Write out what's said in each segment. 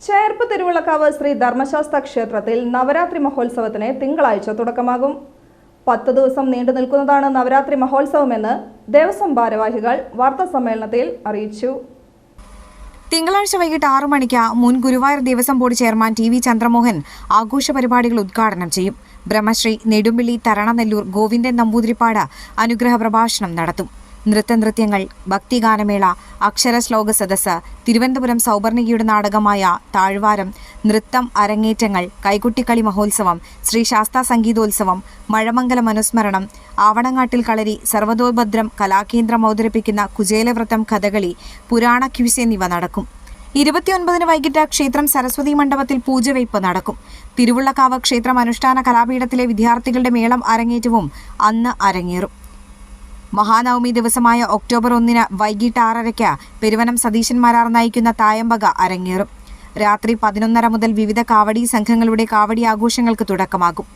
ചേർപ്പ് തിരുവുള്ളക്കാവ് ശ്രീ ധർമ്മശാസ്ത്ര ക്ഷേത്രത്തിൽ നവരാത്രി മഹോത്സവത്തിന് തിങ്കളാഴ്ച തുടക്കമാകും. 10 ദിവസം നീണ്ടു നിൽക്കുന്നതാണ് നവരാത്രി മഹോത്സവമെന്ന് ദേവസ്വം ഭാരവാഹികൾ വാർത്താസമ്മേളനത്തിൽ അറിയിച്ചു. തിങ്കളാഴ്ച വൈകിട്ട് 6 മണിക്ക് മുൻ Guruvayur Devaswom board chairman T V Chandramohan ആഘോഷ പരിപാടികൾ ഉദ്ഘാടനം ചെയ്യും. ബ്രഹ്മശ്രീ നെടുമ്പിള്ളി തരണനെല്ലൂർ ഗോവിന്ദൻ നമ്പൂതിരിപ്പാട് അനുഗ്രഹ പ്രഭാഷണം നടത്തും. നൃത്തനൃത്യങ്ങൾ, ഭക്തിഗാനമേള, അക്ഷരശ്ലോക സദസ്സ്, തിരുവനന്തപുരം സൗപർണികയുടെ നാടകമായ താഴ്വാരം, നൃത്തം അരങ്ങേറ്റങ്ങൾ, കൈകുട്ടിക്കളി മഹോത്സവം, ശ്രീ ശാസ്താ സംഗീതോത്സവം, മഴമംഗലം അനുസ്മരണം, ആവണങ്ങാട്ടിൽ കളരി, സർവതോഭദ്രം കലാകേന്ദ്രം അവതരിപ്പിക്കുന്ന കുചേലവ്രതം കഥകളി, പുരാണ ക്വിസ് എന്നിവ നടക്കും. 29-ന് വൈകിട്ട് ക്ഷേത്രം സരസ്വതി മണ്ഡപത്തിൽ പൂജവയ്പ് നടക്കും. തിരുവുള്ളക്കാവ് ക്ഷേത്രം അനുഷ്ഠാന കലാപീഠത്തിലെ വിദ്യാർത്ഥികളുടെ മേളം അരങ്ങേറ്റവും അന്ന് അരങ്ങേറും. മഹാനവമി ദിവസമായ ഒക്ടോബർ 1-ന് വൈകിട്ട് 6:30-ക്ക് പെരുവനം സതീശൻ മാരാർ നയിക്കുന്ന തായമ്പക അരങ്ങേറും. രാത്രി 11:30 മുതൽ വിവിധ കാവടി സംഘങ്ങളുടെ കാവടി ആഘോഷങ്ങൾക്ക് തുടക്കമാകും.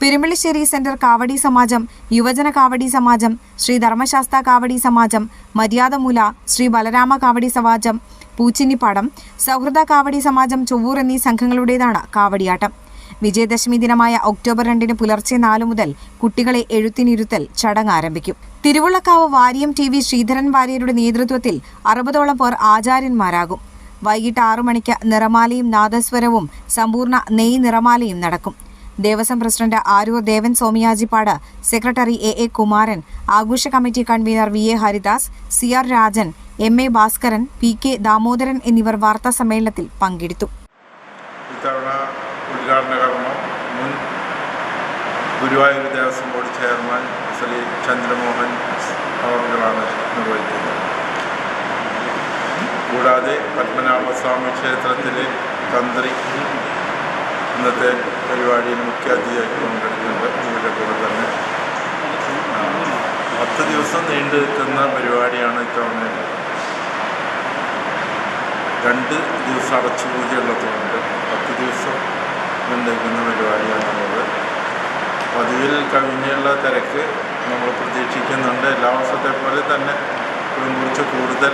പെരുമ്പള്ളിശ്ശേരി സെന്റർ കാവടി സമാജം, യുവജന കാവടി സമാജം, ശ്രീ ധർമ്മശാസ്ത്ര കാവടി സമാജം, മര്യാദമൂല, ശ്രീ ബലരാമ കാവടി സമാജം, പൂച്ചിന്നിപ്പാടം, സൗഹൃദ കാവടി സമാജം, ചൊവ്വൂർ എന്നീ സംഘങ്ങളുടേതാണ് കാവടിയാട്ടം. വിജയദശമി ദിനമായ ഒക്ടോബർ 2-ന് പുലർച്ചെ 4 മുതൽ കുട്ടികളെ എഴുത്തിനിരുത്തൽ ചടങ്ങ് ആരംഭിക്കും. തിരുവുള്ളക്കാവ് വാര്യം ടി വി ശ്രീധരൻ വാര്യരുടെ നേതൃത്വത്തിൽ 60ഓളം പേർ ആചാര്യന്മാരാകും. വൈകിട്ട് 6 മണിക്ക് നിറമാലയും നാദസ്വരവും സമ്പൂർണ്ണ നെയ് നിറമാലയും നടക്കും. Devaswom president Aroor Devan Somayajippad, secretary A Kumaran, ആഘോഷ committee convener V A Haridas, C R Rajan, M A Bhaskaran, P K Damodaran എന്നിവർ വാർത്താ സമ്മേളനത്തിൽ പങ്കെടുത്തു. ഉദ്ഘാടന കർമ്മം മുൻ ഗുരുവായൂർ ദേവസ്വം ബോർഡ് ചെയർമാൻ ശ്രീ ചന്ദ്രമോഹൻ അവർകളാണ് നിർവഹിക്കുന്നത്. കൂടാതെ പത്മനാഭസ്വാമി ക്ഷേത്രത്തിലെ തന്ത്രി ഇന്നത്തെ പരിപാടിയിൽ മുഖ്യാതിഥിയായി പങ്കെടുക്കുന്നുണ്ട്. ഇതിൻ്റെ കൂടെ തന്നെ 10 ദിവസം നീണ്ടു നിൽക്കുന്ന പരിപാടിയാണ് ഇത്തവണ. 2 ദിവസം അടച്ചുപൂജയുള്ളതുകൊണ്ട് 10 ദിവസം നിൽക്കുന്ന പരിപാടിയാണുള്ളത്. പതിവിൽ കവിഞ്ഞുള്ള തിരക്ക് നമ്മൾ പ്രതീക്ഷിക്കുന്നുണ്ട്. എല്ലാ വർഷത്തെ പോലെ തന്നെ കുറച്ച് കൂടുതൽ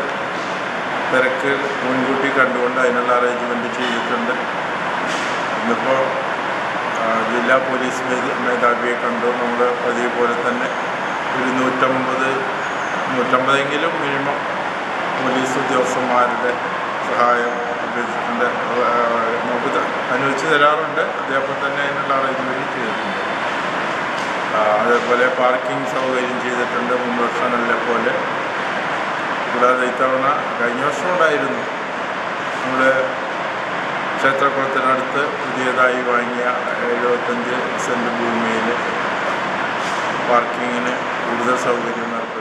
തിരക്ക് മുൻകൂട്ടി കണ്ടുകൊണ്ട് അതിനുള്ള അറേഞ്ച്മെൻറ്റ് ചെയ്തിട്ടുണ്ട്. ഇന്നിപ്പോൾ ജില്ലാ പോലീസ് മേധാവിയെ കണ്ടു. നമ്മൾ പതിവ് പോലെ തന്നെ ഒരു 150 മിനിമം പോലീസ് ഉദ്യോഗസ്ഥന്മാരുടെ സഹായം അഭ്യർത്ഥിച്ചിട്ടുണ്ട്. നമുക്ക് അനുവദിച്ച് തരാറുണ്ട്. അതേപോലെ തന്നെ അതിനുള്ള അറേഞ്ച്മെൻറ്റ് ചെയ്തിട്ടുണ്ട്. അതേപോലെ പാർക്കിംഗ് സൗകര്യം ചെയ്തിട്ടുണ്ട് മുൻ വർഷങ്ങളിലെ പോലെ. കൂടാതെ ഇത്തവണ കഴിഞ്ഞ വർഷം ഉണ്ടായിരുന്നു. നമ്മൾ ക്ഷേത്രക്കുളത്തിനടുത്ത് പുതിയതായി വാങ്ങിയ 75 സെൻറ്റ് ഭൂമിയിൽ പാർക്കിങ്ങിന് കൂടുതൽ സൗകര്യം ഏർപ്പെടുത്തി.